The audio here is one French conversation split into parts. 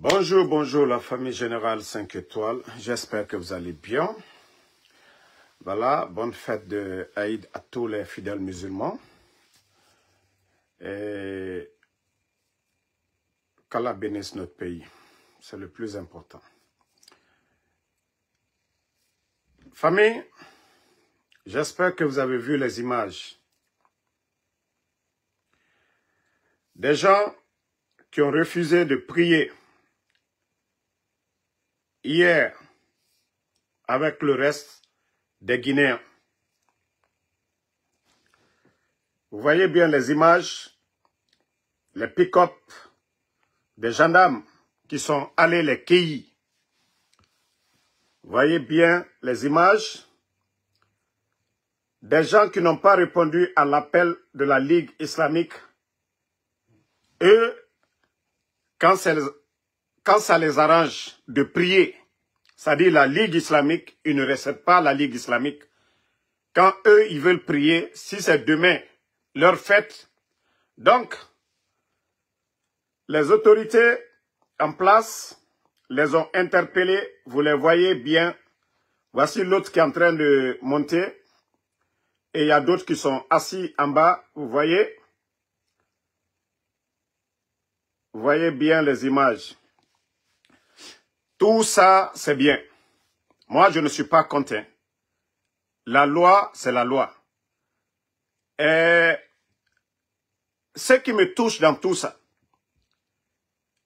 Bonjour, bonjour la famille générale 5 étoiles. J'espère que vous allez bien. Voilà, bonne fête de Aïd à tous les fidèles musulmans. Et qu'Allah bénisse notre pays. C'est le plus important. Famille, j'espère que vous avez vu les images. Des gens qui ont refusé de prier hier avec le reste des Guinéens. Vous voyez bien les images, les pick-up des gendarmes qui sont allés les cueillir. Vous voyez bien les images des gens qui n'ont pas répondu à l'appel de la Ligue islamique. Eux, quand ça les arrange de prier, c'est-à-dire la Ligue islamique, ils ne respectent pas la Ligue islamique. Quand eux, ils veulent prier, si c'est demain leur fête, donc les autorités en place les ont interpellés, vous les voyez bien. Voici l'autre qui est en train de monter et il y a d'autres qui sont assis en bas, vous voyez. Vous voyez bien les images. Tout ça, c'est bien. Moi, je ne suis pas content. La loi, c'est la loi. Et ce qui me touche dans tout ça,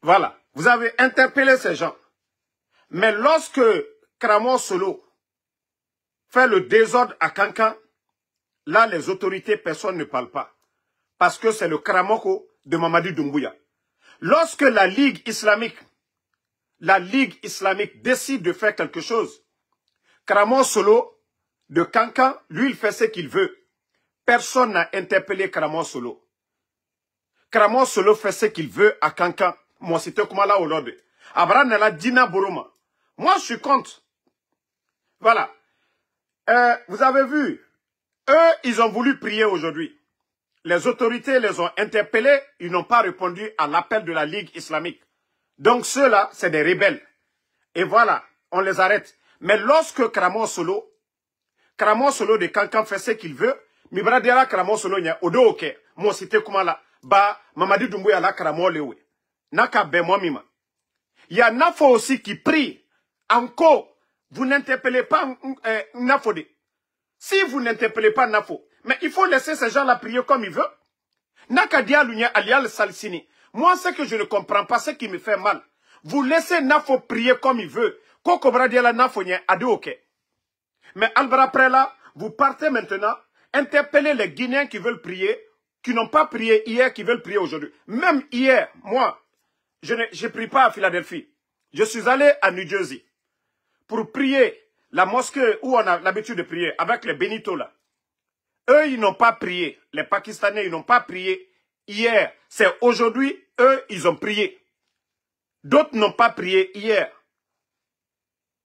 voilà, vous avez interpellé ces gens. Mais lorsque Kramon Solo fait le désordre à Kankan, là, les autorités, personne ne parle pas. Parce que c'est le Kramoko de Mamadi Doumbouya. Lorsque la Ligue islamique décide de faire quelque chose, Kramon Solo de Kankan, lui, il fait ce qu'il veut. Personne n'a interpellé Kramon Solo. Kramon Solo fait ce qu'il veut à Kankan. Moi, c'était comme là au Lord. Abraham Nala Dina Boroma. Moi, je suis contre. Voilà. Vous avez vu, eux, ils ont voulu prier aujourd'hui. Les autorités les ont interpellés, ils n'ont pas répondu à l'appel de la Ligue islamique. Donc ceux-là, c'est des rebelles. Et voilà, on les arrête. Mais lorsque Kramon Solo de Kankan fait ce qu'il veut, Mibradiala Kramon Solo nya odo oke, mo cité kuma la, ba Mamadi Doumbouya la Kramon lewe. Naka bemo mima. Il y a Nafo aussi qui prie. Encore, vous n'interpellez pas Nafode. Si vous n'interpellez pas Nafo, mais il faut laisser ces gens-là prier comme ils veulent. Naka dia lunya alial salsini. Moi, ce que je ne comprends pas, ce qui me fait mal. Vous laissez Nafo prier comme il veut. Koko bradiala Nafo nya ado oke. Mais Albara Prela, vous partez maintenant, interpeller les Guinéens qui veulent prier, qui n'ont pas prié hier, qui veulent prier aujourd'hui. Même hier, moi, je ne prie pas à Philadelphie. Je suis allé à New Jersey pour prier la mosquée où on a l'habitude de prier avec les bénitos là. Eux, ils n'ont pas prié. Les Pakistanais, ils n'ont pas prié hier. C'est aujourd'hui, eux, ils ont prié. D'autres n'ont pas prié hier.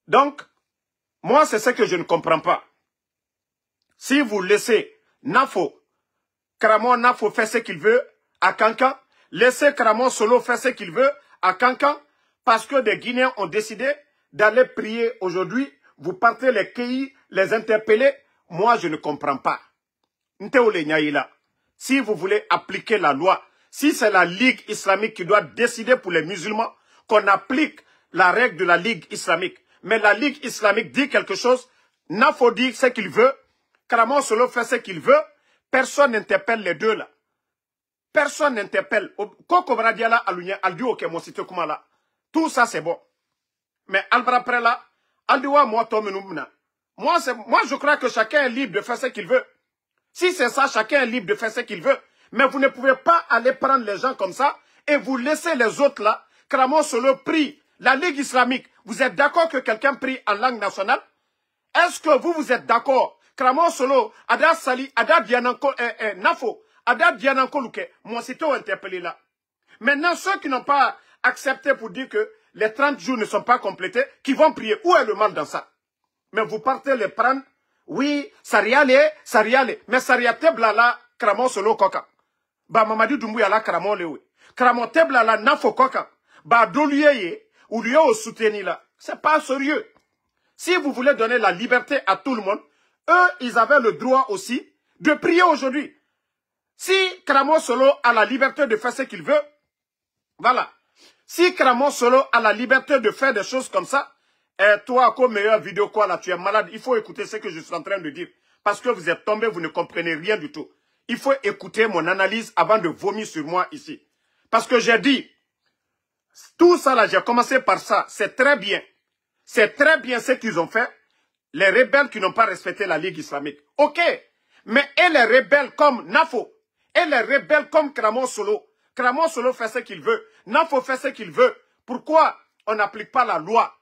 Donc, moi, c'est ce que je ne comprends pas. Si vous laissez Kramon Nafo faire ce qu'il veut à Kankan, laissez Kramon Solo faire ce qu'il veut à Kankan, parce que des Guinéens ont décidé d'aller prier aujourd'hui, vous partez les cueillir, les interpeller. Moi, je ne comprends pas. Si vous voulez appliquer la loi, si c'est la Ligue islamique qui doit décider pour les musulmans, qu'on applique la règle de la Ligue islamique. Mais la Ligue islamique dit quelque chose, Nafo dit ce qu'il veut, Kramon Solo fait ce qu'il veut, personne n'interpelle les deux là. Personne n'interpelle. Tout ça c'est bon. Mais Albra Prela, moi je crois que chacun est libre de faire ce qu'il veut. Si c'est ça, chacun est libre de faire ce qu'il veut. Mais vous ne pouvez pas aller prendre les gens comme ça et vous laisser les autres là. Kramon Solo prie. La Ligue islamique, vous êtes d'accord que quelqu'un prie en langue nationale? Est-ce que vous êtes d'accord? Kramon Solo, Ada Sali, Ada Diananko, Nafo, Ada Diananko Luke, moi c'était interpellé là. Maintenant, ceux qui n'ont pas accepté pour dire que les 30 jours ne sont pas complétés, qui vont prier, où est le mal dans ça? Mais vous partez les prendre, oui, Sariale, mais Sariate Blala, Kramon Solo Koka. Ba Mamadi Doumbouya la Kramon Lewe. Kramon Tebla la Nafo Koka. bah dolier ou lieu au soutenir là. C'est pas sérieux. Si vous voulez donner la liberté à tout le monde, eux, ils avaient le droit aussi de prier aujourd'hui. Si Kramo Solo a la liberté de faire ce qu'il veut, voilà. Si Kramo Solo a la liberté de faire des choses comme ça, et toi, comme meilleure vidéo, quoi, là, tu es malade, il faut écouter ce que je suis en train de dire. Parce que vous êtes tombé, vous ne comprenez rien du tout. Il faut écouter mon analyse avant de vomir sur moi ici. Parce que j'ai dit, tout ça là, j'ai commencé par ça, c'est très bien. C'est très bien ce qu'ils ont fait. Les rebelles qui n'ont pas respecté la Ligue islamique. Ok. Mais et les rebelles comme Nafo, et les rebelles comme Kramo Solo. Kramo Solo fait ce qu'il veut. Nafo fait ce qu'il veut. Pourquoi on n'applique pas la loi?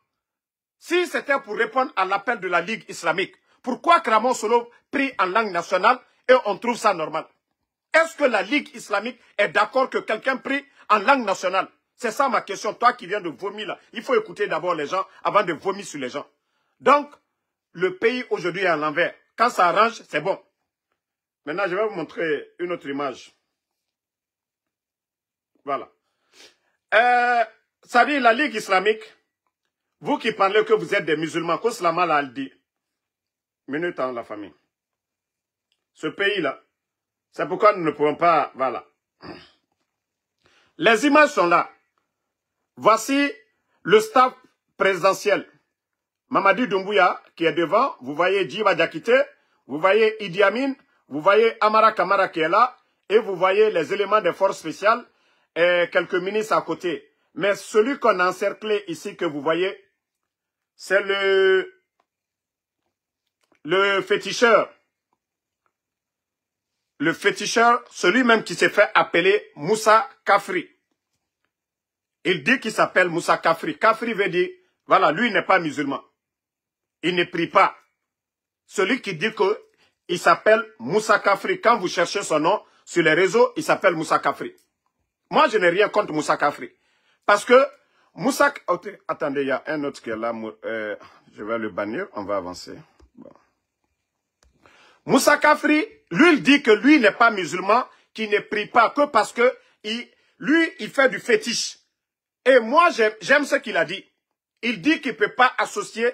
Si c'était pour répondre à l'appel de la Ligue islamique, pourquoi Kramo Solo prie en langue nationale et on trouve ça normal? Est-ce que la Ligue islamique est d'accord que quelqu'un prie en langue nationale? C'est ça ma question. Toi qui viens de vomir là, il faut écouter d'abord les gens avant de vomir sur les gens. Donc, le pays aujourd'hui est à l'envers. Quand ça arrange, c'est bon. Maintenant, je vais vous montrer une autre image. Voilà. Ça dit la Ligue islamique, vous qui parlez que vous êtes des musulmans, qu'Oslama l'a dit. Minute en la famille. Ce pays-là, c'est pourquoi nous ne pouvons pas... Voilà. Les images sont là. Voici le staff présidentiel. Mamadi Doumbouya qui est devant. Vous voyez Djiba Diakité. Vous voyez Idi Amin. Vous voyez Amara Kamara qui est là. Et vous voyez les éléments des forces spéciales. Et quelques ministres à côté. Mais celui qu'on a encerclé ici que vous voyez, c'est le féticheur. Le féticheur, celui même qui s'est fait appeler Moussa Kafri. Il dit qu'il s'appelle Moussa Kafri. Kafri veut dire, voilà, lui n'est pas musulman. Il ne prie pas. Celui qui dit qu'il s'appelle Moussa Kafri, quand vous cherchez son nom sur les réseaux, il s'appelle Moussa Kafri. Moi, je n'ai rien contre Moussa Kafri. Parce que Moussa... Attendez, il y a un autre qui est là. Je vais le bannir, on va avancer. Bon. Moussa Kafri, lui, il dit que lui n'est pas musulman, qu'il ne prie pas que parce que lui, il fait du fétiche. Et moi, j'aime ce qu'il a dit. Il dit qu'il ne peut pas associer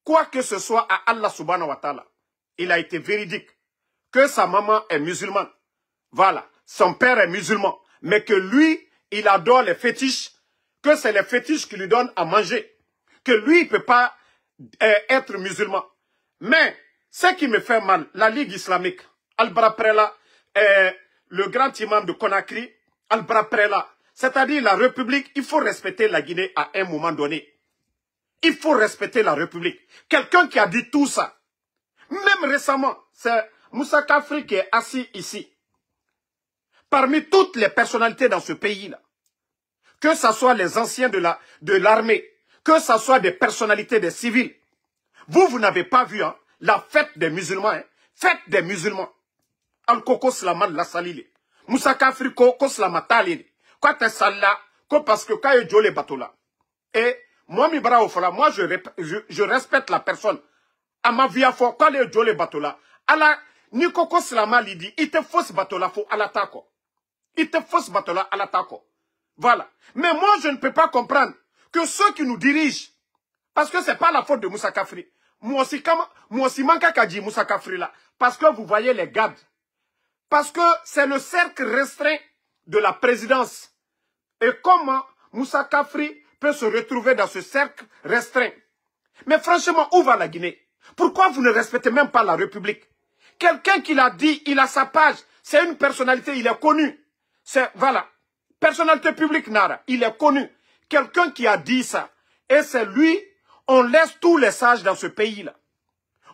quoi que ce soit à Allah subhanahu wa ta'ala. Il a été véridique. Que sa maman est musulmane. Voilà. Son père est musulman. Mais que lui, il adore les fétiches. Que c'est les fétiches qui lui donnent à manger. Que lui, il ne peut pas être musulman. Mais... ce qui me fait mal, la Ligue islamique, Albra Prela, le grand imam de Conakry, Albra Prela, c'est-à-dire la République, il faut respecter la Guinée à un moment donné. Il faut respecter la République. Quelqu'un qui a dit tout ça, même récemment, c'est Moussa Kafri qui est assis ici. Parmi toutes les personnalités dans ce pays-là, que ce soit les anciens de l'armée, que ce soit des personnalités des civils, vous n'avez pas vu, hein, la fête des musulmans, hein? Fête des musulmans. Al-Koko Slaman la salile. Moussa Kafri Koko Slamatalile. Quand t'es sala, parce que quand il y a les bateaux là. Et moi, moi, je respecte la personne. À ma vie, quand il y a les bateaux là. Alors, ni Koko Slama dit, il te fausse bateau là, faut à l'attaque. Il te fausse bateau là, à l'attaque. Voilà. Mais moi, je ne peux pas comprendre que ceux qui nous dirigent, parce que c'est pas la faute de Moussa Kafri. Moi aussi, manque qu'à dire Moussa Kafri là. Parce que vous voyez les gardes. Parce que c'est le cercle restreint de la présidence. Et comment Moussa Kafri peut se retrouver dans ce cercle restreint? Mais franchement, où va la Guinée? Pourquoi vous ne respectez même pas la République? Quelqu'un qui l'a dit, il a sa page. C'est une personnalité, il est connu. C'est, voilà. Personnalité publique, Nara. Il est connu. Quelqu'un qui a dit ça. Et c'est lui. On laisse tous les sages dans ce pays-là.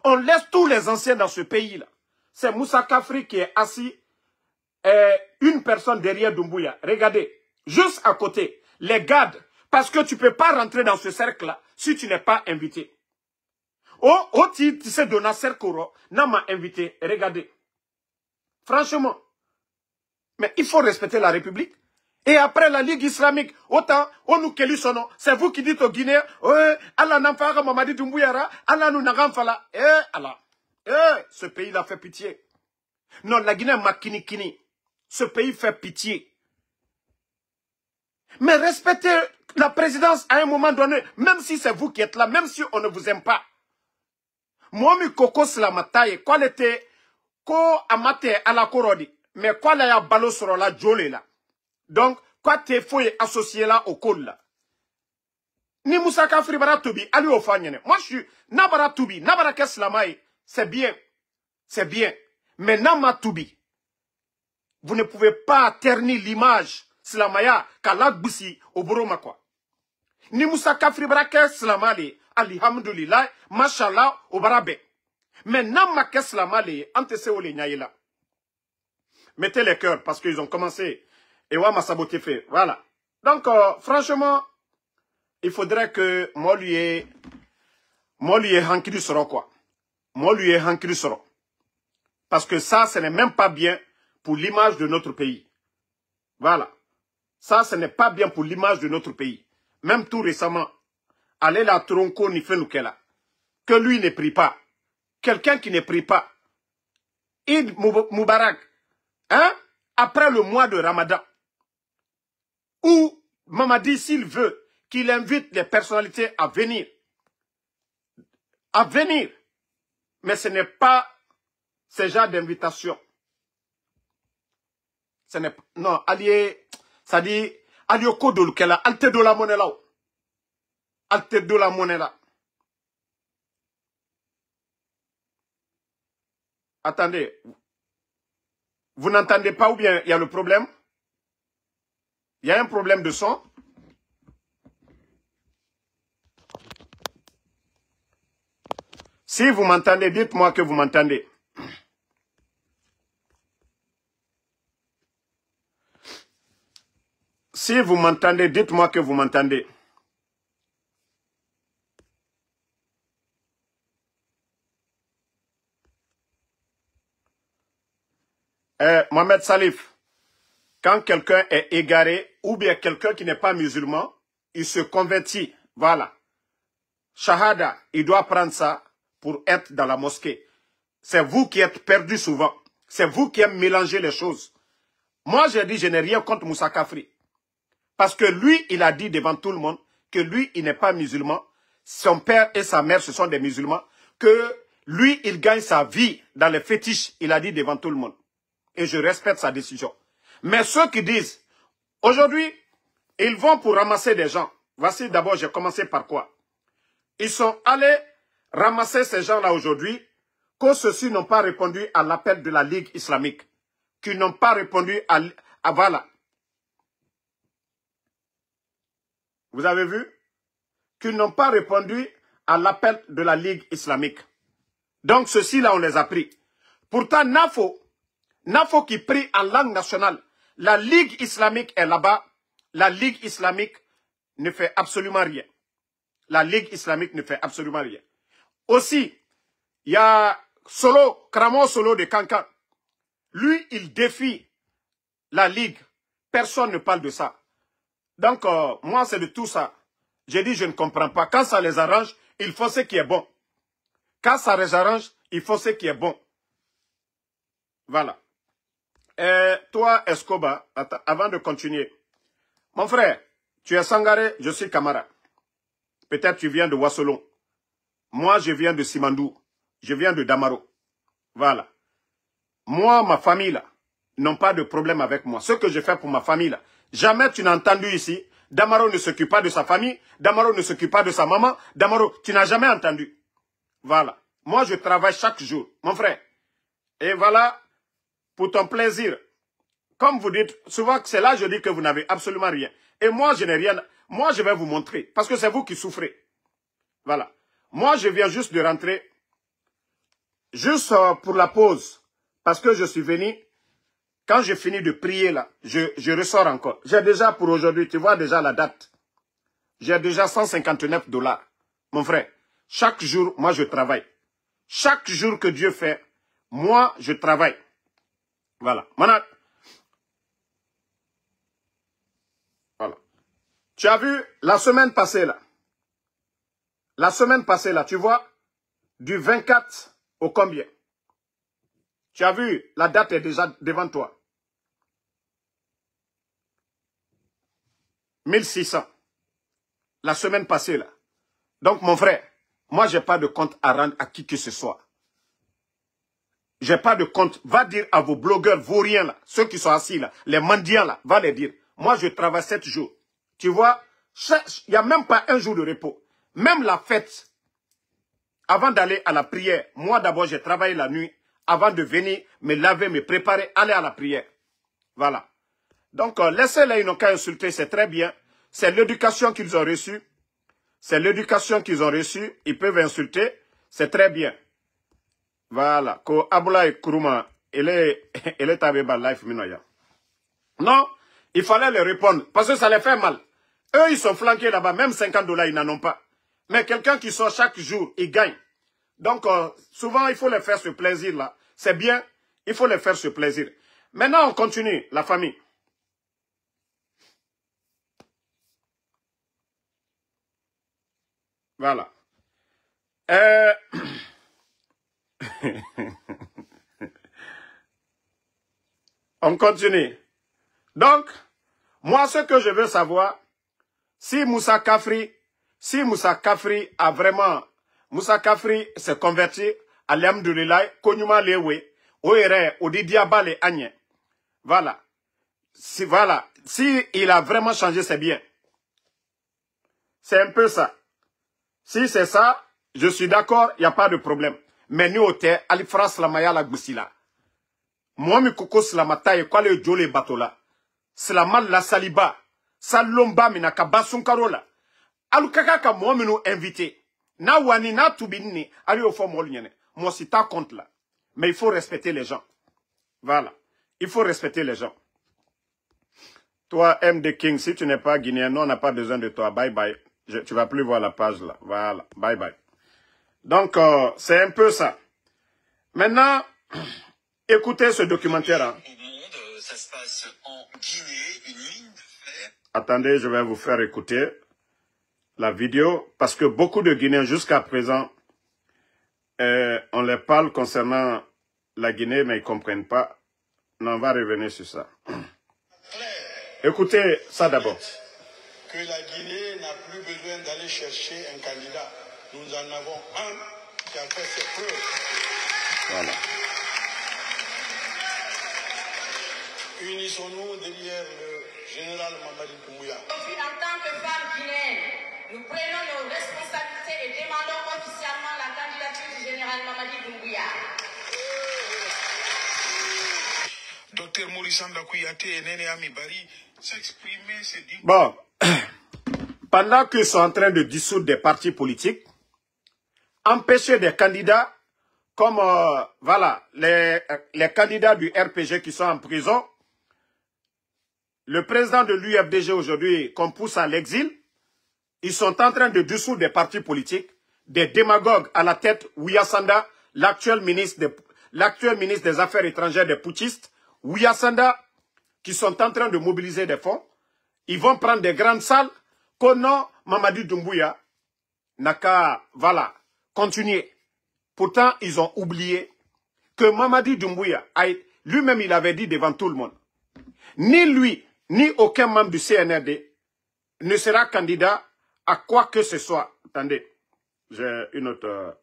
On laisse tous les anciens dans ce pays-là. C'est Moussa Kafri qui est assis, une personne derrière Doumbouya. Regardez, juste à côté, les gardes, parce que tu ne peux pas rentrer dans ce cercle-là si tu n'es pas invité. Oh, tu sais donner cercle, n'a m'a invité. Regardez. Franchement, mais il faut respecter la République. Et après la Ligue islamique, autant, on nous quelu son nom. C'est vous qui dites aux Guinéens, Allah n'a pas Mamadi Doumbouya, Allah nous n'a pas fait. Allah. Ce pays-là fait pitié. Non, la Guinée m'a kini. Ce pays fait pitié. Mais respectez La présidence, à un moment donné, même si c'est vous qui êtes là, même si on ne vous aime pas, moi, mi koko slamataye, quoi l'était, ko amate à la korodi, mais quoi la ya balo sur la jole là. Donc, quoi t'es fouillé associé là au col là. Ni Moussaka Fribara Toubi, ali au fanyene. Moi, je suis Nabara Toubi, Nabara Keslamaye, c'est bien, c'est bien. Mais Nama Toubi, vous ne pouvez pas ternir l'image Slamaya Kalakbisi au Boroma quoi. Ni Moussaka Fribara Keslamale, Alhamdulillah, Mashallah, au Barabe. Mais Nama Keslamale, Anteseole Nyaïla. Mettez les cœurs parce qu'ils ont commencé. Et ouais, m'a saboté fait. Voilà. Donc, franchement, il faudrait que moi lui ai hankiri soro quoi. Moi lui ai hankiri soro. Parce que ça, ce n'est même pas bien pour l'image de notre pays. Voilà. Ça, ce n'est pas bien pour l'image de notre pays. Même tout récemment, allez la tronco ni fait que lui ne prie pas. Quelqu'un qui ne prie pas. Eid Moubarak. Hein? Après le mois de Ramadan. Où Mamadi, s'il veut, qu'il invite les personnalités à venir. À venir. Mais ce n'est pas ce genre d'invitation. Ce n'est pas... Non, allié... Ça dit... Allié au code de l'Ukela. Alte de la monnaie là. Alte de la monnaie là. Attendez. Vous n'entendez pas ou bien il y a le problème? Il y a un problème de son. Si vous m'entendez, dites-moi que vous m'entendez. Si vous m'entendez, dites-moi que vous m'entendez. Mohamed Salif, quand quelqu'un est égaré, ou bien quelqu'un qui n'est pas musulman, il se convertit. Voilà. Shahada, il doit prendre ça pour être dans la mosquée. C'est vous qui êtes perdu souvent. C'est vous qui aimez mélanger les choses. Moi, j'ai dit, je n'ai rien contre Moussa Kafri. Parce que lui, il a dit devant tout le monde que lui, il n'est pas musulman. Son père et sa mère, ce sont des musulmans. Que lui, il gagne sa vie dans les fétiches. Il a dit devant tout le monde. Et je respecte sa décision. Mais ceux qui disent, aujourd'hui, ils vont pour ramasser des gens. Voici d'abord, j'ai commencé par quoi? Ils sont allés ramasser ces gens-là aujourd'hui, que ceux-ci n'ont pas répondu à l'appel de la Ligue islamique. Qui n'ont pas répondu à voilà. Vous avez vu? Qui n'ont pas répondu à l'appel de la Ligue islamique. Donc ceux-ci-là, on les a pris. Pourtant, Nafo qui prie en langue nationale. La Ligue islamique est là-bas. La Ligue islamique ne fait absolument rien. La Ligue islamique ne fait absolument rien. Aussi, il y a Kramo Solo de Kankan. Lui, il défie la Ligue. Personne ne parle de ça. Donc, moi, c'est de tout ça. J'ai dit, je ne comprends pas. Quand ça les arrange, il faut ce qui est bon. Quand ça les arrange, il faut ce qui est bon. Voilà. Toi, Escoba, attends, avant de continuer. Mon frère, tu es Sangaré, je suis Kamara. Peut-être tu viens de Wassolon. Moi, je viens de Simandou. Je viens de Damaro. Voilà. Moi, ma famille, là, n'ont pas de problème avec moi. Ce que je fais pour ma famille, là, jamais tu n'as entendu ici, Damaro ne s'occupe pas de sa famille, Damaro ne s'occupe pas de sa maman, Damaro, tu n'as jamais entendu. Voilà. Moi, je travaille chaque jour, mon frère. Et voilà, pour ton plaisir. Comme vous dites, souvent, c'est là que je dis que vous n'avez absolument rien. Et moi, je n'ai rien. Moi, je vais vous montrer. Parce que c'est vous qui souffrez. Voilà. Moi, je viens juste de rentrer. Juste pour la pause. Parce que je suis venu. Quand j'ai fini de prier là, je ressors encore. J'ai déjà pour aujourd'hui, tu vois déjà la date. J'ai déjà $159. Mon frère, chaque jour, moi je travaille. Chaque jour que Dieu fait, moi je travaille. Voilà. Maintenant, voilà. Tu as vu la semaine passée là. La semaine passée là, tu vois, du 24 au combien? Tu as vu, la date est déjà devant toi. 1600. la semaine passée, là. Donc, mon frère, moi, je n'ai pas de compte à rendre à qui que ce soit. Je n'ai pas de compte. Va dire à vos blogueurs vauriens, là, ceux qui sont assis, là, les mendiants, là, va les dire. Moi, je travaille 7 jours. Tu vois, il n'y a même pas un jour de repos. Même la fête, avant d'aller à la prière, moi, d'abord, j'ai travaillé la nuit, avant de venir me laver, me préparer, aller à la prière. Voilà. Donc, laissez-les, ils n'ont qu'à insulter, c'est très bien. C'est l'éducation qu'ils ont reçue. C'est l'éducation qu'ils ont reçue. Ils peuvent insulter. C'est très bien. Voilà. Ko Abula et Kuruma, elle est Abeba Life Minoya. Non, il fallait leur répondre. Parce que ça les fait mal. Eux, ils sont flanqués là-bas. Même 50 $, ils n'en ont pas. Mais quelqu'un qui sort chaque jour, il gagne. Donc, souvent, il faut les faire ce plaisir-là. C'est bien. Il faut les faire ce plaisir. Maintenant, on continue, la famille. Voilà. On continue. Donc, moi, ce que je veux savoir, si Moussa Kafri a vraiment, Moussa Kafri s'est converti à l'Amdoulillah, Konyuma Lewe, Oere, Odidiaba le Agne. Voilà. Si il a vraiment changé, c'est bien. C'est un peu ça. Si c'est ça, je suis d'accord, il n'y a pas de problème. Mais nous, Ote, Alifra Slamaya la Goussila. Moi, mi koko Slamata et quoi le Jole Batola. Slamal la Saliba. Salomba minaka basunkarola. Alukaka ka moi nous invité. Na wani na tubini ali au fond molienne. Moi si ta compte là. Mais il faut respecter les gens. Voilà. Il faut respecter les gens. Toi MD King, si tu n'es pas guinéen, nous on n'a pas besoin de toi. Bye bye. Tu vas plus voir la page là. Voilà. Bye bye. Donc c'est un peu ça. Maintenant, écoutez ce documentaire. Hein. Ça se passe en Guinée, une mine de fer. Attendez, je vais vous faire écouter la vidéo, parce que beaucoup de Guinéens jusqu'à présent, on les parle concernant la Guinée, mais ils ne comprennent pas. Non, on va revenir sur ça. Écoutez ça d'abord. Que la Guinée n'a plus besoin d'aller chercher un candidat. Nous en avons un qui a fait ses preuves. Voilà. Unissons-nous derrière le général Mamadi Doumbouya. Aujourd'hui, en tant que femmes guinéennes, nous prenons nos responsabilités et demandons officiellement la candidature du général Mamadi Doumbouya. Docteur Maurice Kouyaté et Néné Amibari s'exprimer, c'est dit. Bon, pendant qu'ils sont en train de dissoudre des partis politiques, empêcher des candidats comme voilà, les candidats du RPG qui sont en prison, le président de l'UFDG aujourd'hui qu'on pousse à l'exil, ils sont en train de dissoudre des partis politiques, des démagogues à la tête, Ouyassanda, l'actuel ministre des Affaires étrangères des putschistes, Ouyassanda, qui sont en train de mobiliser des fonds. Ils vont prendre des grandes salles, Kono, Mamadi Doumbouya, Naka, voilà, continuer. Pourtant, ils ont oublié que Mamadi Doumbouya, lui-même, il avait dit devant tout le monde, ni lui, ni aucun membre du CNRD ne sera candidat à quoi que ce soit. Attendez, j'ai une autre...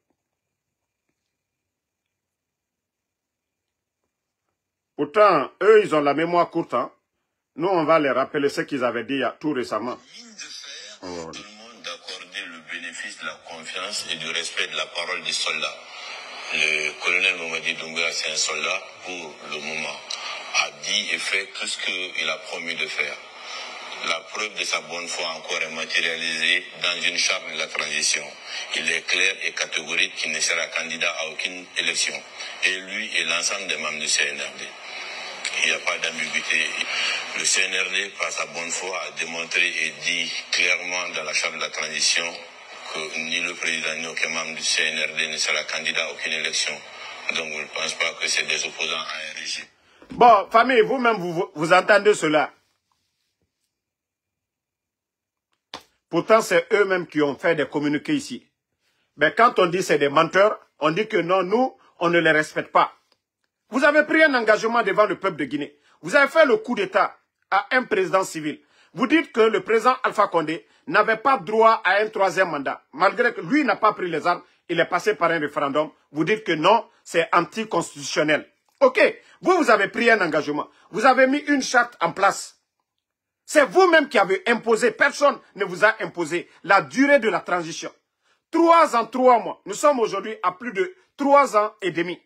Pourtant, eux, ils ont la mémoire courte. Hein. Nous, on va les rappeler ce qu'ils avaient dit tout récemment. Tout le monde d'accorder le bénéfice de la confiance et du respect de la parole des soldats. Le colonel Mamadi Doumbouya, c'est un soldat pour le moment, a dit et fait tout ce qu'il a promis de faire. La preuve de sa bonne foi encore est matérialisée dans une charte de la transition. Il est clair et catégorique qu'il ne sera candidat à aucune élection. Et lui et l'ensemble des membres du CNRD. Il n'y a pas d'ambiguïté. Le CNRD, par sa bonne foi, a démontré et dit clairement dans la charte de la transition que ni le président ni aucun membre du CNRD ne sera candidat à aucune élection. Donc je ne pense pas que c'est des opposants à un régime. Bon, famille, vous-même, vous entendez cela. Pourtant, c'est eux-mêmes qui ont fait des communiqués ici. Mais quand on dit c'est des menteurs, on dit que non, nous, on ne les respecte pas. Vous avez pris un engagement devant le peuple de Guinée. Vous avez fait le coup d'État à un président civil. Vous dites que le président Alpha Condé n'avait pas droit à un troisième mandat. Malgré que lui n'a pas pris les armes, il est passé par un référendum. Vous dites que non, c'est anticonstitutionnel. Ok, vous avez pris un engagement. Vous avez mis une charte en place. C'est vous-même qui avez imposé, personne ne vous a imposé la durée de la transition. 3 ans, 3 mois. Nous sommes aujourd'hui à plus de 3 ans et demi.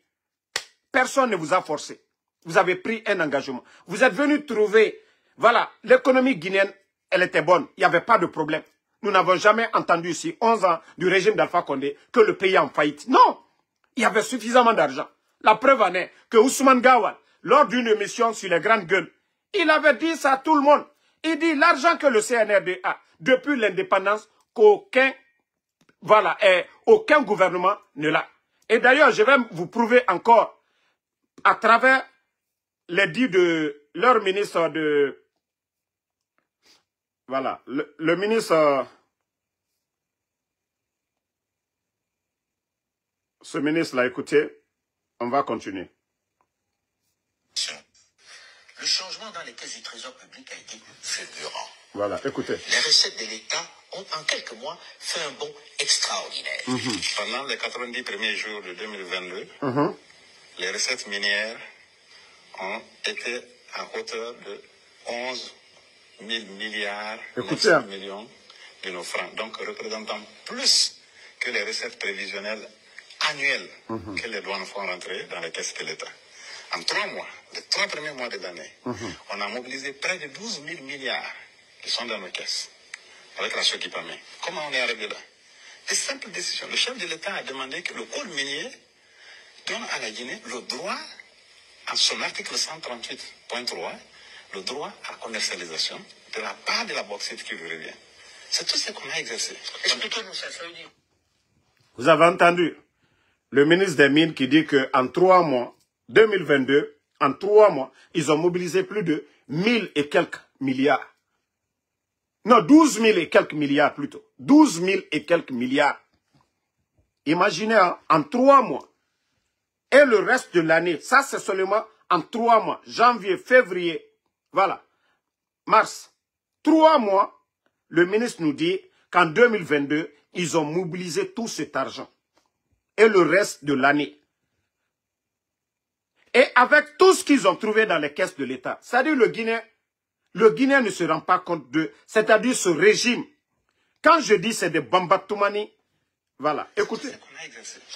Personne ne vous a forcé. Vous avez pris un engagement. Vous êtes venu trouver, voilà, l'économie guinéenne, elle était bonne. Il n'y avait pas de problème. Nous n'avons jamais entendu ici, 11 ans du régime d'Alpha Condé, que le pays est en faillite. Non, il y avait suffisamment d'argent. La preuve en est que Ousmane Gawal, lors d'une émission sur les grandes gueules, il avait dit ça à tout le monde. Il dit l'argent que le CNRD a depuis l'indépendance, qu'aucun aucun gouvernement ne l'a. Et d'ailleurs, je vais vous prouver encore, à travers les dits de leur ministre de... Voilà, le ministre... Ce ministre-là, écoutez, on va continuer. Le changement dans les caisses du trésor public a été fulgurant. Voilà, écoutez. Les recettes de l'État ont en quelques mois fait un bond extraordinaire. Pendant les 90 premiers jours de 2022, les recettes minières ont été à hauteur de 11 000 milliards 900 millions de nos francs, donc représentant plus que les recettes prévisionnelles annuelles que les douanes font rentrer dans les caisses de l'État. En 3 mois, les 3 premiers mois de l'année, on a mobilisé près de 12 000 milliards qui sont dans nos caisses, avec la Sokipamé. Comment on est arrivé là? Des simples décisions. Le chef de l'État a demandé que le code minier donne à la Guinée le droit, en son article 138.3, le droit à la commercialisation de la part de la bauxite qui lui revient. C'est tout ce qu'on a exercé. Expliquez-nous ça, ça veut dire. Vous avez entendu le ministre des Mines qui dit qu'en 3 mois, 2022, en 3 mois, ils ont mobilisé plus de 1000 et quelques milliards. Non, 12 000 et quelques milliards plutôt. 12 000 et quelques milliards. Imaginez, hein, en 3 mois. Et le reste de l'année, ça c'est seulement en 3 mois. Janvier, février, voilà, mars. 3 mois, le ministre nous dit qu'en 2022, ils ont mobilisé tout cet argent. Et le reste de l'année. Et avec tout ce qu'ils ont trouvé dans les caisses de l'État, c'est-à-dire le Guinéen ne se rend pas compte de, c'est-à-dire ce régime. Quand je dis c'est des Bambatoumani, voilà, écoutez.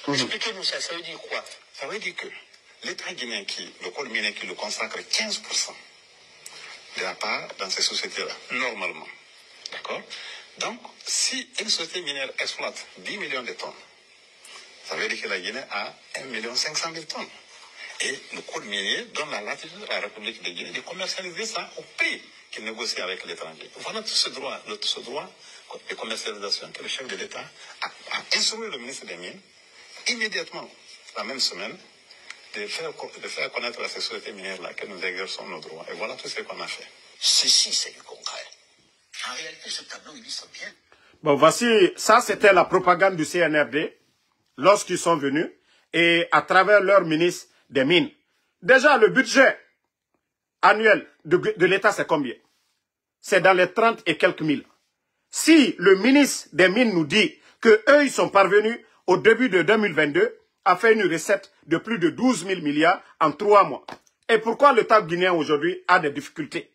Expliquez-nous ça, ça veut dire quoi? Ça veut dire que l'État guinéen, le code minier qui le consacre 15% de la part dans ces sociétés-là, normalement. D'accord? Donc, si une société minière exploite 10 millions de tonnes, ça veut dire que la Guinée a 1 500 000 tonnes. Et le code minier donne la latitude à la République de Guinée de commercialiser ça au prix qu'il négocie avec l'étranger. Voilà tout ce droit de commercialisation que le chef de l'État a instruit le ministre des Mines immédiatement, la même semaine, de faire connaître à ces sociétés minières-là que nous exerçons nos droits. Et voilà tout ce qu'on a fait. Ceci, c'est du concret. En réalité, ce tableau illustre bien. Bon, voici, ça c'était la propagande du CNRD lorsqu'ils sont venus et à travers leur ministre des Mines. Déjà, le budget annuel de l'État, c'est combien? C'est dans les 30 et quelques mille. Si le ministre des Mines nous dit qu'eux, ils sont parvenus au début de 2022 à faire une recette de plus de 12 000 milliards en 3 mois. Et pourquoi l'État guinéen aujourd'hui a des difficultés?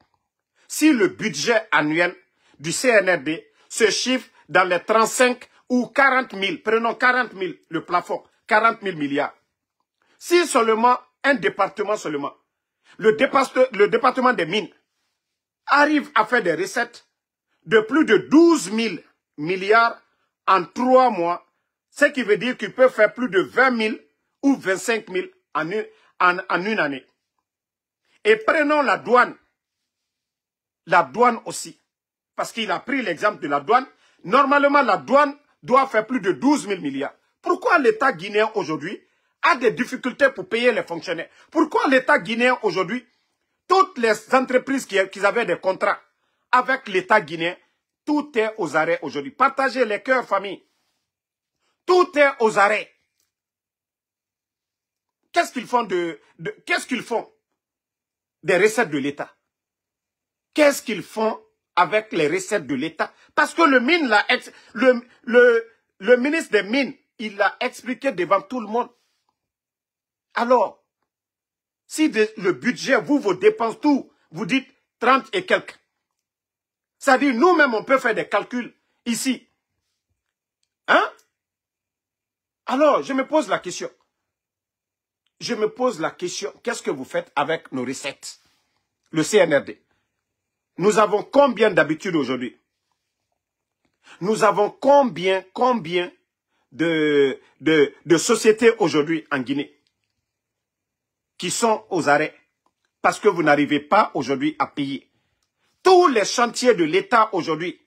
Si le budget annuel du CNRD se chiffre dans les 35 ou 40 000, prenons 40 000, le plafond, 40 000 milliards. Si seulement un département seulement, le département des mines, arrive à faire des recettes de plus de 12 000 milliards en 3 mois, ce qui veut dire qu'il peut faire plus de 20 000 ou 25 000 en une année. Et prenons la douane aussi, parce qu'il a pris l'exemple de la douane. Normalement, la douane doit faire plus de 12 000 milliards. Pourquoi l'État guinéen aujourd'hui a des difficultés pour payer les fonctionnaires? Pourquoi l'État guinéen aujourd'hui, toutes les entreprises qui avaient des contrats avec l'État guinéen, tout est aux arrêts aujourd'hui. Partagez les cœurs, famille. Tout est aux arrêts. Qu'est-ce qu'ils font qu'est-ce qu'ils font des recettes de l'État? Qu'est-ce qu'ils font avec les recettes de l'État. Parce que le ministre des Mines, il l'a expliqué devant tout le monde. Alors, si le budget, vos dépenses, tout, vous dites 30 et quelques. C'est-à-dire, nous-mêmes, on peut faire des calculs ici. Hein? Alors, je me pose la question. Je me pose la question, qu'est-ce que vous faites avec nos recettes? Le CNRD. Nous avons combien d'habitudes aujourd'hui? Nous avons combien de sociétés aujourd'hui en Guinée qui sont aux arrêts parce que vous n'arrivez pas aujourd'hui à payer. Tous les chantiers de l'État aujourd'hui,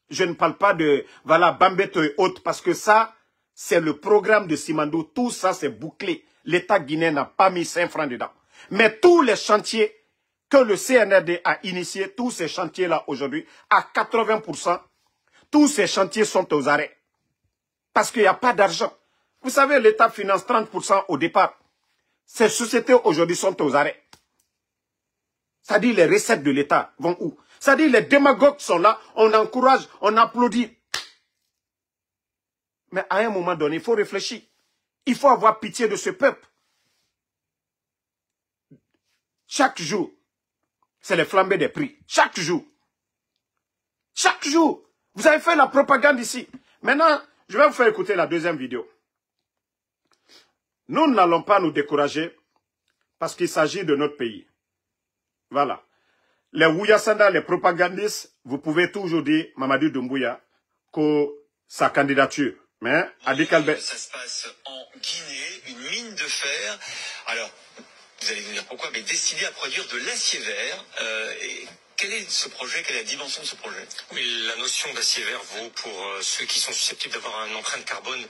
je ne parle pas de voilà Bambeto et autres parce que ça, c'est le programme de Simandou, tout ça c'est bouclé. L'État guinéen n'a pas mis 5 francs dedans. Mais tous les chantiers que le CNRD a initiés, tous ces chantiers-là aujourd'hui, à 80%, tous ces chantiers sont aux arrêts. Parce qu'il n'y a pas d'argent. Vous savez, l'État finance 30% au départ. Ces sociétés aujourd'hui sont aux arrêts. C'est-à-dire les recettes de l'État vont où? C'est-à-dire les démagogues sont là, on encourage, on applaudit. Mais à un moment donné, il faut réfléchir. Il faut avoir pitié de ce peuple. Chaque jour, c'est les flambées des prix. Chaque jour. Chaque jour. Vous avez fait la propagande ici. Maintenant, je vais vous faire écouter la deuxième vidéo. Nous n'allons pas nous décourager parce qu'il s'agit de notre pays. Voilà. Les Ouyasanda, les propagandistes, vous pouvez toujours dire, Mamadou Doumbouya, que sa candidature. Mais, Adi Kalbet. Ça se passe en Guinée, une mine de fer. Alors, vous allez nous dire pourquoi, mais destiné à produire de l'acier vert. Quel est ce projet? Quelle est la dimension de ce projet? Oui, la notion d'acier vert vaut pour ceux qui sont susceptibles d'avoir une empreinte carbone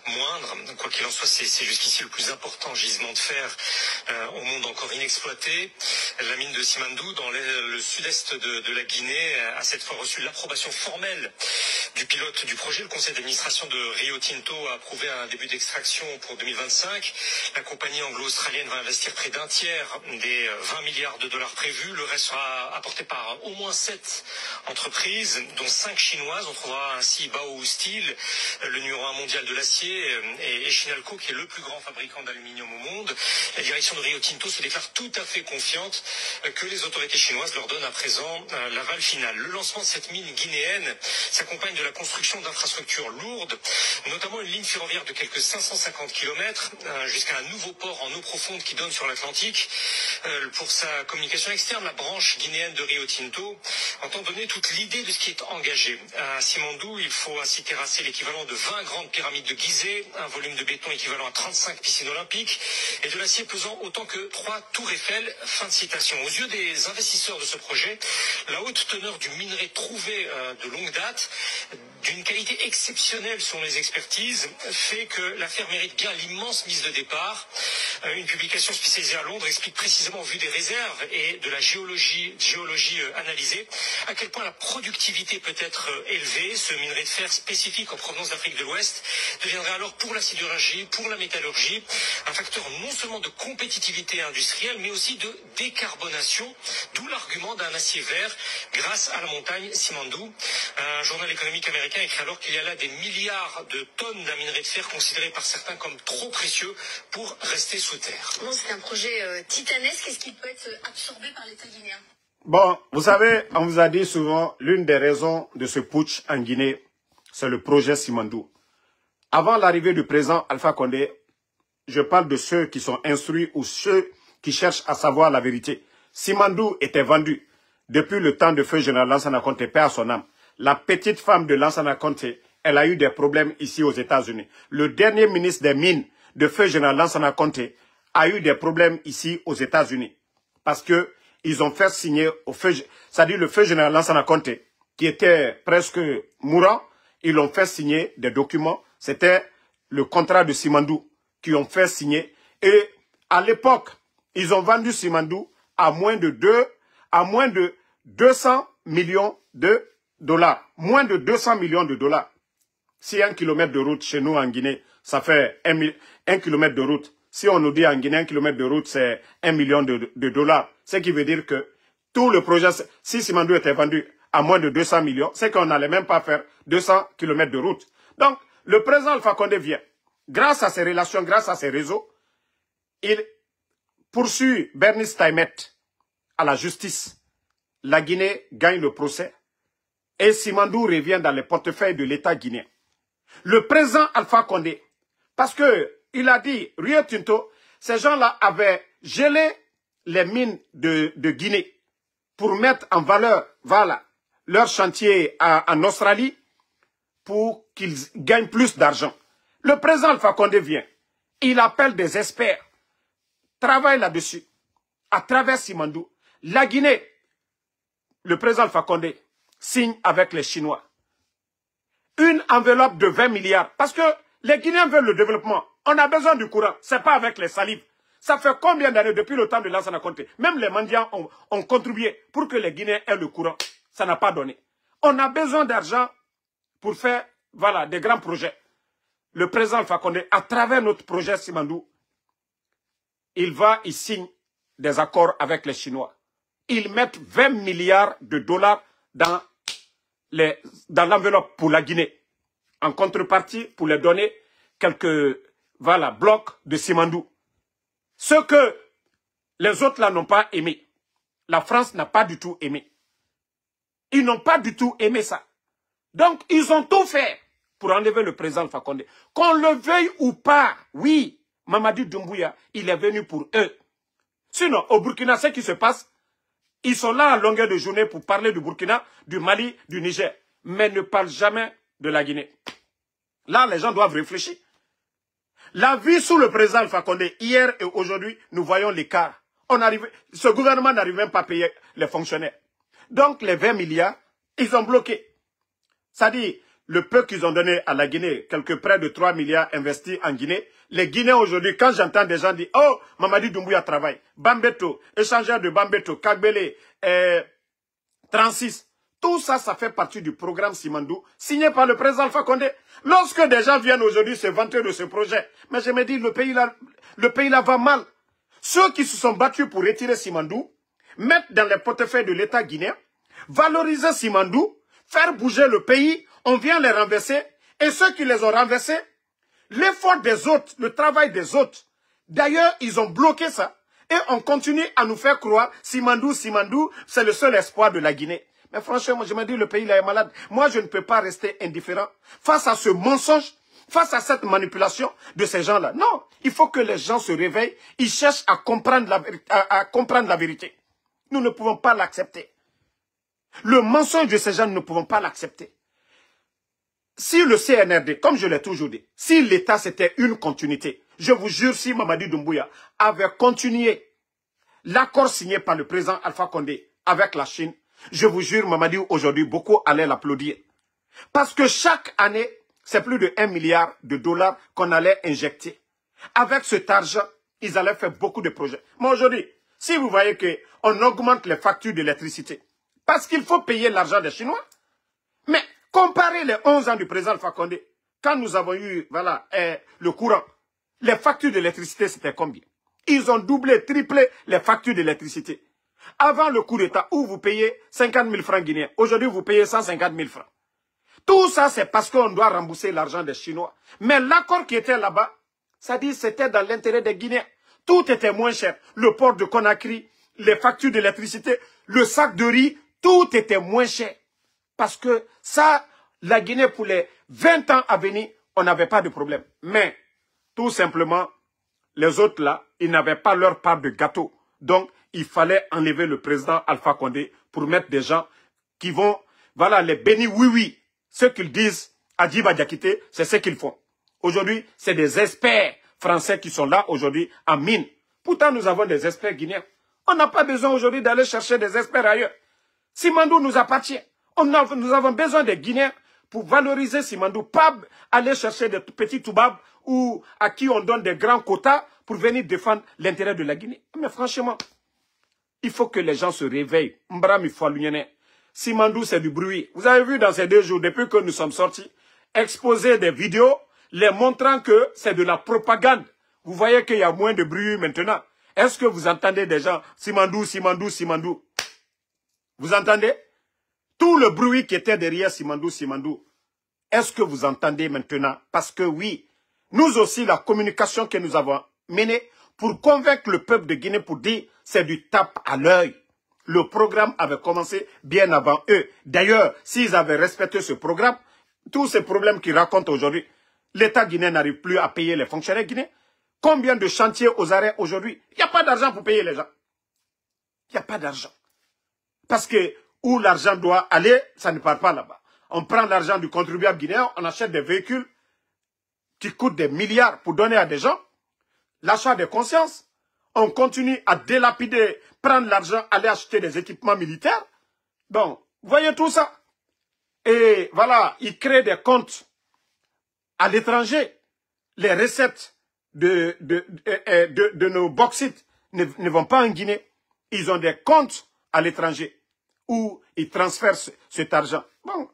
moindre. Quoi qu'il en soit, c'est jusqu'ici le plus important gisement de fer au monde encore inexploité. La mine de Simandou, dans le sud-est de la Guinée, a cette fois reçu l'approbation formelle du pilote du projet. Le conseil d'administration de Rio Tinto a approuvé un début d'extraction pour 2025. La compagnie anglo-australienne va investir près d'un tiers des 20 milliards de dollars prévus. Le reste sera apporté par au moins 7 entreprises, dont 5 chinoises. On trouvera ainsi Bao Steel, le numéro 1 mondial de l'acier, et Shinalco, qui est le plus grand fabricant d'aluminium au monde. La direction de Rio Tinto se déclare tout à fait confiante que les autorités chinoises leur donnent à présent l'aval final. Le lancement de cette mine guinéenne s'accompagne de la construction d'infrastructures lourdes, notamment une ligne ferroviaire de quelques 550 km jusqu'à un nouveau port en eau profonde qui donne sur l'Atlantique. Pour sa communication externe, la branche guinéenne de Rio Tinto entend donner toute l'idée de ce qui est engagé. À Simandou, il faut ainsi terrasser l'équivalent de 20 grandes pyramides de Gizeh, un volume de béton équivalent à 35 piscines olympiques et de l'acier pesant autant que 3 tours Eiffel. Fin de citation. Aux yeux des investisseurs de ce projet, la haute teneur du minerai trouvé de longue date, d'une qualité exceptionnelle selon les expertises, fait que l'affaire mérite bien l'immense mise de départ. Une publication spécialisée à Londres explique précisément, au vu des réserves et de la géologie analysée, à quel point la productivité peut être élevée. Ce minerai de fer spécifique en provenance d'Afrique de l'Ouest deviendrait alors pour la sidérurgie, pour la métallurgie, un facteur non seulement de compétitivité industrielle, mais aussi de décarbonation, d'où l'argument d'un acier vert grâce à la montagne Simandou. Un journal économique américain écrit alors qu'il y a là des milliards de tonnes d'un minerai de fer considéré par certains comme trop précieux pour rester sous terre. Non, c'est un projet titanesque. Est-ce qu'il peut être absorbé par l'État guinéen? Bon, vous savez, on vous a dit souvent, l'une des raisons de ce putsch en Guinée, c'est le projet Simandou. Avant l'arrivée du président Alpha Condé, je parle de ceux qui sont instruits ou ceux qui cherchent à savoir la vérité. Simandou était vendu depuis le temps de feu général Lansana Conté, paix à son âme. La petite femme de Lansana Conté, elle a eu des problèmes ici aux États-Unis. Le dernier ministre des Mines de feu général Lansana Conté a eu des problèmes ici aux États-Unis. Parce que ils ont fait signer au feu, c'est-à-dire le feu général Lansana Conté, qui était presque mourant, ils l'ont fait signer des documents. C'était le contrat de Simandou qui ont fait signer. Et à l'époque, ils ont vendu Simandou à moins de 200 millions de dollars. Moins de 200 millions de dollars. Si 1 kilomètre de route chez nous en Guinée, ça fait 1 kilomètre de route. Si on nous dit en Guinée 1 kilomètre de route, c'est 1 million de dollars. Ce qui veut dire que tout le projet, si Simandou était vendu à moins de 200 millions, c'est qu'on n'allait même pas faire 200 km de route. Donc, le président Alpha Condé vient. Grâce à ses relations, grâce à ses réseaux, il poursuit Bernice Taimet à la justice. La Guinée gagne le procès et Simandou revient dans les portefeuilles de l'État guinéen. Le président Alpha Condé, parce que il a dit, Rio Tinto, ces gens-là avaient gelé les mines de Guinée pour mettre en valeur, voilà, leur chantier en Australie pour qu'ils gagnent plus d'argent. Le président Alpha Condé vient, il appelle des experts, travaille là-dessus, à travers Simandou. La Guinée, le président Alpha Condé signe avec les Chinois une enveloppe de 20 milliards. Parce que les Guinéens veulent le développement. On a besoin du courant. Ce n'est pas avec les salives. Ça fait combien d'années depuis le temps de Lansana Conté? Même les mendiants ont contribué pour que les Guinéens aient le courant. Ça n'a pas donné. On a besoin d'argent pour faire voilà, des grands projets. Le président Alpha Condé, à travers notre projet Simandou, il signe des accords avec les Chinois. Ils mettent 20 milliards de dollars dans l'enveloppe pour la Guinée. En contrepartie, pour les donner quelques blocs de Simandou. Ce que les autres là n'ont pas aimé. La France n'a pas du tout aimé. Ils n'ont pas du tout aimé ça. Donc, ils ont tout fait pour enlever le président Alpha Condé. Qu'on le veuille ou pas, oui, Mamadi Doumbouya, il est venu pour eux. Sinon, au Burkina, ce qui se passe, ils sont là à longueur de journée pour parler du Burkina, du Mali, du Niger, mais ne parlent jamais de la Guinée. Là, les gens doivent réfléchir. La vie sous le président Alpha Condé, hier et aujourd'hui, nous voyons l'écart. Ce gouvernement n'arrive même pas à payer les fonctionnaires. Donc, les 20 milliards, ils ont bloqué. C'est-à-dire, le peu qu'ils ont donné à la Guinée, près de 3 milliards investis en Guinée, les Guinéens aujourd'hui, quand j'entends des gens dire « Oh, Mamadi Doumbouya travaille, Bambeto, échangeur de Bambeto, Kagbele, 36 », tout ça, ça fait partie du programme Simandou, signé par le président Alpha Condé. Lorsque des gens viennent aujourd'hui se vanter de ce projet, mais je me dis, le pays là va mal. Ceux qui se sont battus pour retirer Simandou, mettre dans les portefeuilles de l'État guinéen, valoriser Simandou, faire bouger le pays, on vient les renverser, et ceux qui les ont renversés, l'effort des autres, le travail des autres, d'ailleurs, ils ont bloqué ça, et on continue à nous faire croire, Simandou, c'est le seul espoir de la Guinée. Mais franchement, je me dis, le pays là est malade. Moi, je ne peux pas rester indifférent face à ce mensonge, face à cette manipulation de ces gens-là. Non, il faut que les gens se réveillent, ils cherchent à comprendre la vérité. Nous ne pouvons pas l'accepter. Le mensonge de ces gens, nous ne pouvons pas l'accepter. Si le CNRD, comme je l'ai toujours dit, si l'État c'était une continuité, je vous jure, si Mamadi Doumbouya avait continué l'accord signé par le président Alpha Condé avec la Chine, je vous jure, Mamadi, aujourd'hui, beaucoup allaient l'applaudir. Parce que chaque année, c'est plus de 1 milliard de dollars qu'on allait injecter. Avec cet argent, ils allaient faire beaucoup de projets. Mais aujourd'hui, si vous voyez qu'on augmente les factures d'électricité, parce qu'il faut payer l'argent des Chinois, mais comparez les 11 ans du président Alpha Condé, quand nous avons eu le courant, les factures d'électricité, c'était combien? Ils ont doublé, triplé les factures d'électricité. Avant le coup d'État, où vous payez 50 000 francs guinéens, aujourd'hui vous payez 150 000 francs. Tout ça, c'est parce qu'on doit rembourser l'argent des Chinois. Mais l'accord qui était là-bas, ça dit c'était dans l'intérêt des Guinéens. Tout était moins cher. Le port de Conakry, les factures d'électricité, le sac de riz, tout était moins cher. Parce que ça, la Guinée, pour les 20 ans à venir, on n'avait pas de problème. Mais, tout simplement, les autres là, ils n'avaient pas leur part de gâteau. Donc, il fallait enlever le président Alpha Condé pour mettre des gens qui vont, les bénis oui. Ce qu'ils disent à Djiba Diakité, c'est ce qu'ils font. Aujourd'hui, c'est des experts français qui sont là aujourd'hui en mine. Pourtant, nous avons des experts guinéens. On n'a pas besoin aujourd'hui d'aller chercher des experts ailleurs. Simandou nous appartient. Nous avons besoin des Guinéens pour valoriser Simandou. Pas aller chercher des petits toubabs ou à qui on donne des grands quotas pour venir défendre l'intérêt de la Guinée. Mais franchement, il faut que les gens se réveillent. Mbrami Foualounyene. Simandou, c'est du bruit. Vous avez vu dans ces 2 jours, depuis que nous sommes sortis, exposer des vidéos, les montrant que c'est de la propagande. Vous voyez qu'il y a moins de bruit maintenant. Est-ce que vous entendez des gens, Simandou? Vous entendez? Tout le bruit qui était derrière Simandou, est-ce que vous entendez maintenant? Parce que oui, nous aussi, la communication que nous avons menée pour convaincre le peuple de Guinée pour dire c'est du tape à l'œil. Le programme avait commencé bien avant eux. D'ailleurs, s'ils avaient respecté ce programme, tous ces problèmes qu'ils racontent aujourd'hui, l'État guinéen n'arrive plus à payer les fonctionnaires guinéens. Combien de chantiers aux arrêts aujourd'hui? Il n'y a pas d'argent pour payer les gens. Il n'y a pas d'argent. Parce que où l'argent doit aller, ça ne part pas là-bas. On prend l'argent du contribuable guinéen, on achète des véhicules qui coûtent des milliards pour donner à des gens. L'achat de conscience. On continue à délapider, prendre l'argent, aller acheter des équipements militaires. Bon, voyez tout ça. Et voilà, ils créent des comptes à l'étranger. Les recettes de nos bauxites ne vont pas en Guinée. Ils ont des comptes à l'étranger où ils transfèrent cet argent. Bon,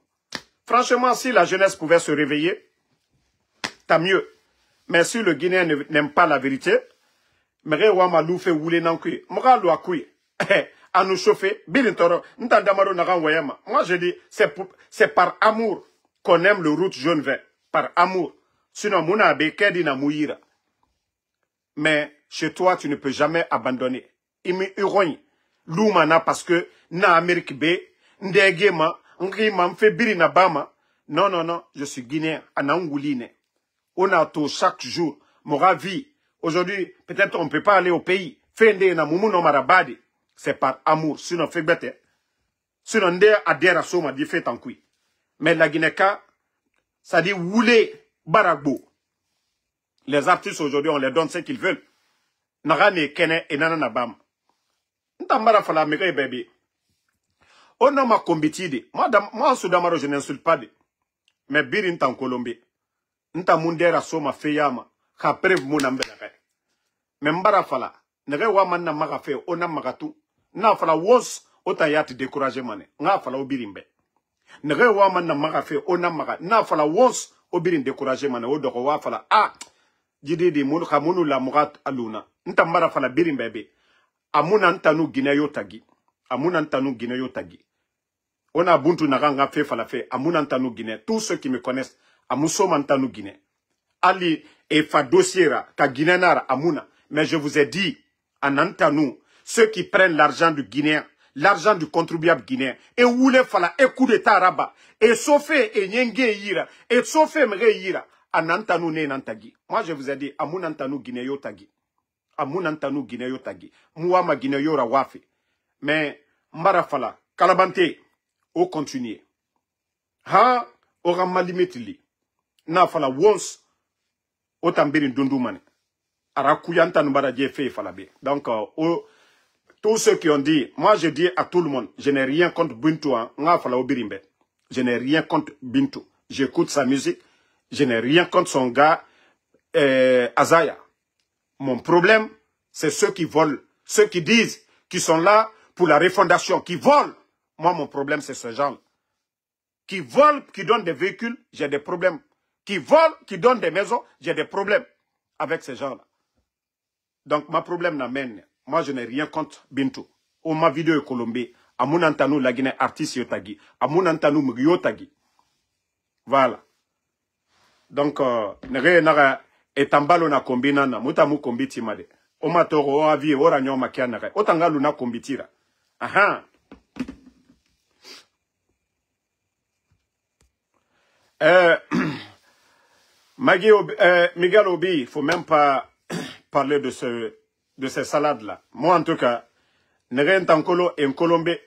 franchement, si la jeunesse pouvait se réveiller, tant mieux. Mais si le Guinéen n'aime pas la vérité, moi je dis, c'est par amour qu'on aime le route jaune vert. Par amour. Sinon, mais chez toi, tu ne peux jamais abandonner. Parce que na Amérique B, ndegema, ngima mfe biri na bama. Non, non, non, je suis guinéen, anangouline. On a tout chaque jour, mon vie. Aujourd'hui, peut-être on ne peut pas aller au pays. Fende na mumu no marabadi. C'est par amour. Sinon, fait bête. Sinon, nde adhère à soma di fait en kui. Mais la Guinée-Ka, ça dit woulé baragbo. Les artistes aujourd'hui, on les donne ce qu'ils veulent. Nagane kene et nanana bam. Ntambara fala mege baby. On a ma combitide. Moi, en Soudamaro, je n'insulte pas. Mais birin en Colombie. Nta mundera soma feyama. Ka preuve mon ambelare. Mais mbara fala. Nege waman na maga fe. Ona magatu. Na fala wos. Ota yati décourager mane. Nga fala obirimbe. Nege waman na maga fe. Ona maga. Na fala wos. Obirin décourager mane. Odoko wa fala. Ah. Jide di munu kamunu la mugat aluna. Nta mbara fala birimbe be. Amuna ntanu Guinée tagi. Amuna ntanu Guinée tagi. On a buntu naganga fe falafe. Amuna ntanu Guinée. Tous ceux qui me connaissent. Amuso mantanu Guinée. Ali et fa dossiera. Ka Guinée nara amuna. Mais je vous ai dit. Anantanu. Ceux qui prennent l'argent du Guinéen. L'argent du contribuable guinéen. Et oule fala. Et coup d'état raba. Et sofé et nyenge yira. Et sofé mre yira. Anantanu ne nantagi. Moi je vous ai dit. Amuna ntanu Guinée tagi. Amunantanu Guinée tagi. Mouama Guinée yora wafi. Mais, Mbarafala, Kalabante, au continuer. Ha, ora malimetili. Na fala wons, au tambirin dundumane. Arakuyanta nubara jefe falabe. Donc, tous ceux qui ont dit, moi je dis à tout le monde, je n'ai rien contre Bintou, nga fala obirimbe. Je n'ai rien contre Bintou. J'écoute sa musique. Je n'ai rien contre son gars, Azaya. Mon problème, c'est ceux qui volent, ceux qui disent qu'ils sont là pour la refondation, qui volent. Moi, mon problème, c'est ce genre. Qui volent, qui donnent des véhicules, j'ai des problèmes. Qui volent, qui donnent des maisons, j'ai des problèmes avec ces gens-là. Donc, ma problème n'amène. Moi, je n'ai rien contre Bintou. Ou ma vidéo Colombie. Amunantanu la Guinée artiste yotagi. Amunantanu mugiyotagi. Voilà. Donc, nere nara etambalo na kombina na mutamu kombiti made. Oma toro o avi ora nyoma kia nare. Otangalu na kombitira. Aha. Miguel Obi, il ne faut même pas parler de ces salades-là. Moi, en tout cas, Nerentankolo et Nkolombe,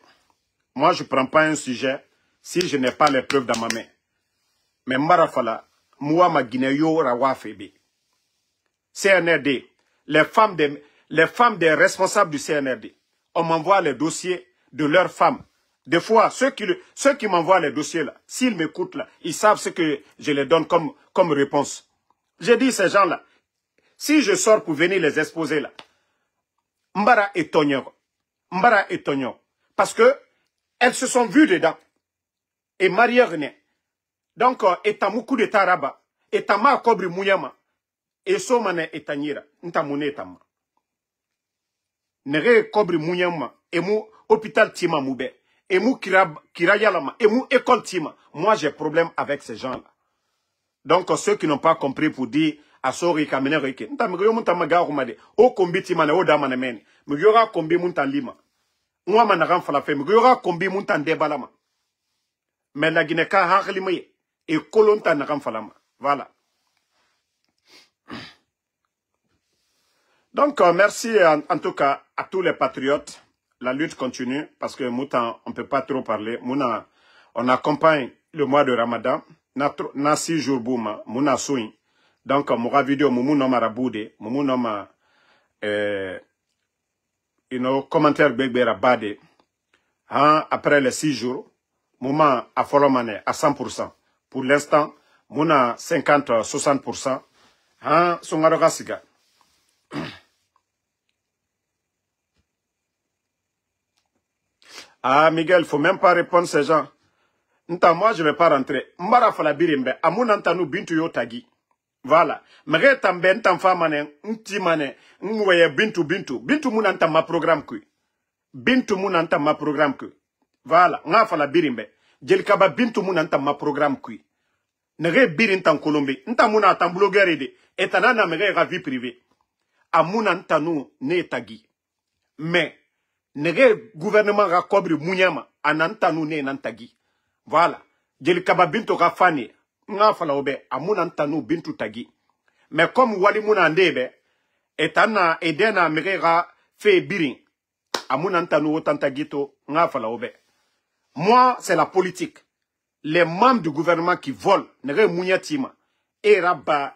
moi, je ne prends pas un sujet si je n'ai pas les preuves dans ma main. Mais Marafala, moi, ma Guinéo, Rawa Febe. CNRD, les femmes des responsables du CNRD, on m'envoie les dossiers de leurs femmes. Des fois, ceux qui m'envoient les dossiers là, s'ils m'écoutent là, ils savent ce que je les donne comme réponse. J'ai dit ces gens-là, si je sors pour venir les exposer là, Mbara et Tonyo, parce que elles se sont vues dedans. Et Maria René. Donc, etamuku de Taraba, etama kobri muyama, et somane etanyira, ntamune etama. Nere kobri muyama, et mu hôpital tima moube. Emu Kirayalama, Emu École Tima. Moi, j'ai problème avec ces gens-là. Donc, ceux qui n'ont pas compris pour dire, Asori Kamene Reke, Nta Mugyo Munta Magarumade, O Kombi Timane, O Damanemene, Mugyora Kombi Munta Lima. Moi, Manaram Falafe, Mugyora Kombi Munta Ndebalama. Mais la Guinée-Ka Harlimaye, et Kolonta Naram Falama. Voilà. Donc, merci en tout cas à tous les patriotes. La lutte continue parce que Moutan, on ne peut pas trop parler. Mouna, on accompagne le mois de Ramadan. Na 6 jours bouma, Mouna Soui. Donc, mon vidéo, Moumou Noma Raboude, Moumou Noma, commentaire Begbera Bade. Après les 6 jours, Mouma a Folomane à 100%. Pour l'instant, Mouna 50-60%. Songarogasiga. Ah, Miguel, il ne faut même pas répondre à ces gens. Moi, je ne vais pas rentrer. Mbara fala birimbe. Amunantanu bintu yo tagi. Voilà. Mre tambe ntamfa mane, nti mane, nweye bintu. Bintu munanta ma programme kui. Bintu munanta ma programme kui. Voilà. Nga fala birimbe. Jelikaba bintu munanta ma programme kui. Nere birintan Colombie. Nta muna tan blogueur ede. Etanana mre ra vie privée. Amunantanu ne tagi. Mais, nege gouvernement ra kobri munyama anantanu ne nantagi. Voilà. Jeli kaba bintu ra fani. Nga fala obe amunantanu bintu tagi. Mais comme wali muna ndebe etana edena mege ra fe birin. Amunantanu otantagito nga fala obe. Moi, c'est la politique. Les membres du gouvernement qui volent nege munyatima et rabba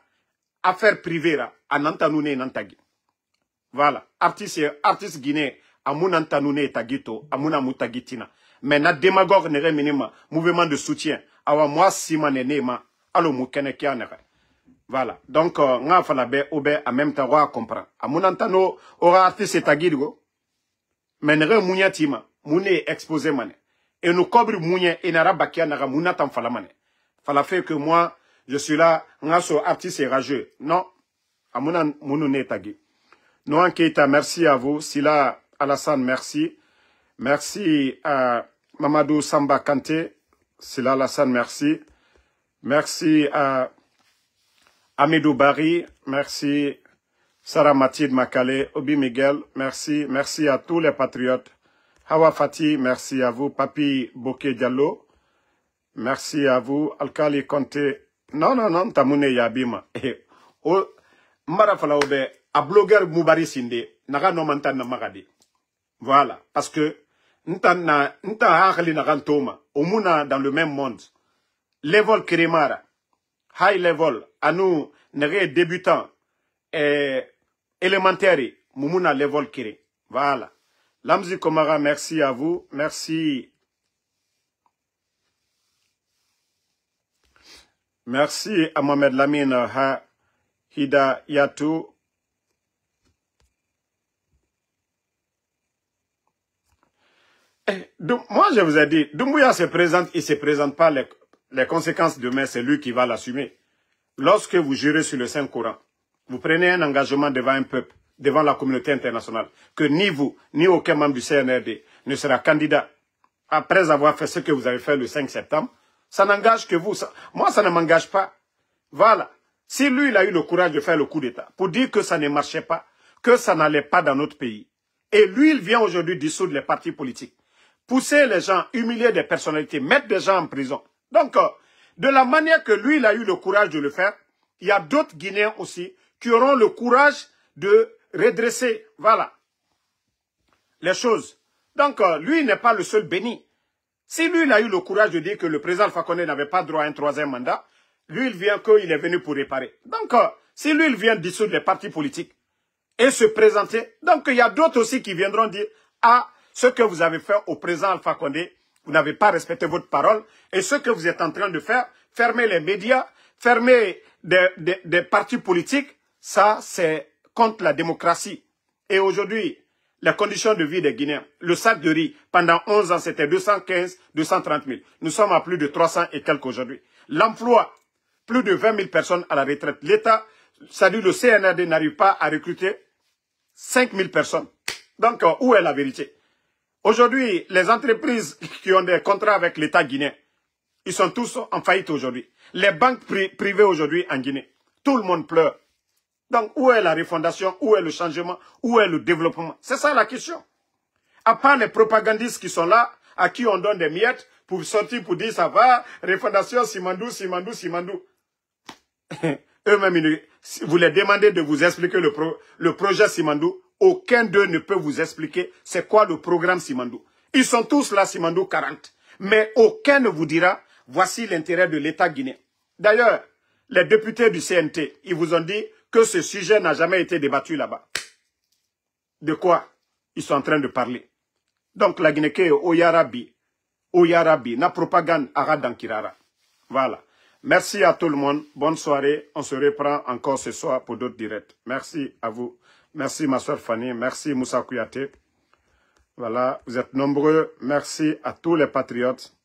affaires privées ra anantanu ne nantagi. Voilà. Artiste guinéen Amuna Tanune Tagito, Amuna Mutagitina. Mais na démagogue nere minima, mouvement de soutien. Awa moi simane nema, alo mukene kianere. Voilà. Donc, nga falabe obe en même temps wa comprend. Amuna Tano aura artiste tagido. Mais nere mounya tima, mouné exposé mane. Et nous cobre mounya et nara bakia nara mouna tam falamane. Fala fait que moi, je suis là, nga so artiste et rageux. Non. Amuna mounoune tagi. Noan Keita, merci à vous. Sila Alassane, merci. Merci à Mamadou Samba Kanté. Sila Alassane, merci. Merci à Amidou Bari. Merci. Sarah Mathilde Makale. Obi Miguel, merci. Merci à tous les patriotes. Hawa Fati, merci à vous. Papi Bokeh Diallo, merci à vous. Alkali Conté. Non, Tamoune Yabima. Oh, Marafala Obe, a blogueur Moubari Sinde, Naga Nomantan Magadi. Voilà, parce que nta hakali na rantoma, omuna dans le même monde. Level Kirimara, high level, à nous, nere débutants, élémentaire, mumuna level Kiri. Voilà. Lamzi Komara, merci à vous, merci. Merci à Mohamed Lamine Hida Yatou. Moi, je vous ai dit, Doumbouya se présente, il ne se présente pas, les conséquences demain, c'est lui qui va l'assumer. Lorsque vous jurez sur le Saint-Coran, vous prenez un engagement devant un peuple, devant la communauté internationale, que ni vous, ni aucun membre du CNRD ne sera candidat après avoir fait ce que vous avez fait le 5 septembre, ça n'engage que vous. Moi, ça ne m'engage pas. Voilà. Si lui, il a eu le courage de faire le coup d'État, pour dire que ça ne marchait pas, que ça n'allait pas dans notre pays, et lui, il vient aujourd'hui dissoudre les partis politiques, pousser les gens, humilier des personnalités, mettre des gens en prison. Donc, de la manière que lui, il a eu le courage de le faire, il y a d'autres Guinéens aussi qui auront le courage de redresser, voilà, les choses. Donc, lui, il n'est pas le seul béni. Si lui, il a eu le courage de dire que le président Alpha Condé n'avait pas droit à un 3e mandat, lui, il vient qu'il est venu pour réparer. Donc, si lui, il vient dissoudre les partis politiques et se présenter, donc il y a d'autres aussi qui viendront dire, ah, ce que vous avez fait au président Alpha Condé, vous n'avez pas respecté votre parole, et ce que vous êtes en train de faire, fermer les médias, fermer des partis politiques, ça, c'est contre la démocratie. Et aujourd'hui, les conditions de vie des Guinéens, le sac de riz, pendant 11 ans, c'était 215, 230 000. Nous sommes à plus de 300 et quelques aujourd'hui. L'emploi, plus de 20 000 personnes à la retraite. L'État, c'est-à-dire le CNRD n'arrive pas à recruter 5 000 personnes. Donc, où est la vérité? Aujourd'hui, les entreprises qui ont des contrats avec l'État guinéen, ils sont tous en faillite aujourd'hui. Les banques privées aujourd'hui en Guinée, tout le monde pleure. Donc, où est la refondation? Où est le changement? Où est le développement? C'est ça la question. À part les propagandistes qui sont là, à qui on donne des miettes pour sortir pour dire ça va, refondation, Simandou, Simandou, Simandou. Eux-mêmes, vous les demandez de vous expliquer le projet Simandou. Aucun d'eux ne peut vous expliquer c'est quoi le programme Simandou. Ils sont tous là, Simandou 40. Mais aucun ne vous dira, voici l'intérêt de l'État guinéen. D'ailleurs, les députés du CNT, ils vous ont dit que ce sujet n'a jamais été débattu là-bas. De quoi ils sont en train de parler? Donc la Guinée est Oyarabi, na propagande Aradankirara. Voilà. Merci à tout le monde. Bonne soirée. On se reprend encore ce soir pour d'autres directs. Merci à vous. Merci ma soeur Fanny. Merci Moussa Kouyaté. Voilà, vous êtes nombreux. Merci à tous les patriotes.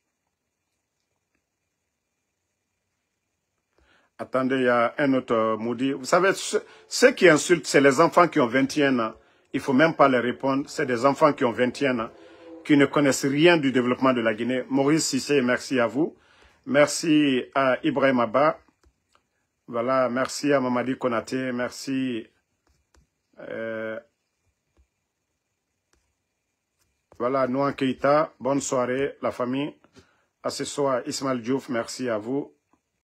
Attendez, il y a un autre Moudi. Vous savez, ceux qui insultent, c'est les enfants qui ont 21 ans. Il ne faut même pas les répondre. C'est des enfants qui ont 21 ans, qui ne connaissent rien du développement de la Guinée. Maurice Sissé, merci à vous. Merci à Ibrahim Abba. Voilà, merci à Mamadi Konaté. Merci. Voilà, Nouan Keita. Bonne soirée, la famille. À ce soir, Ismaël Diouf, merci à vous.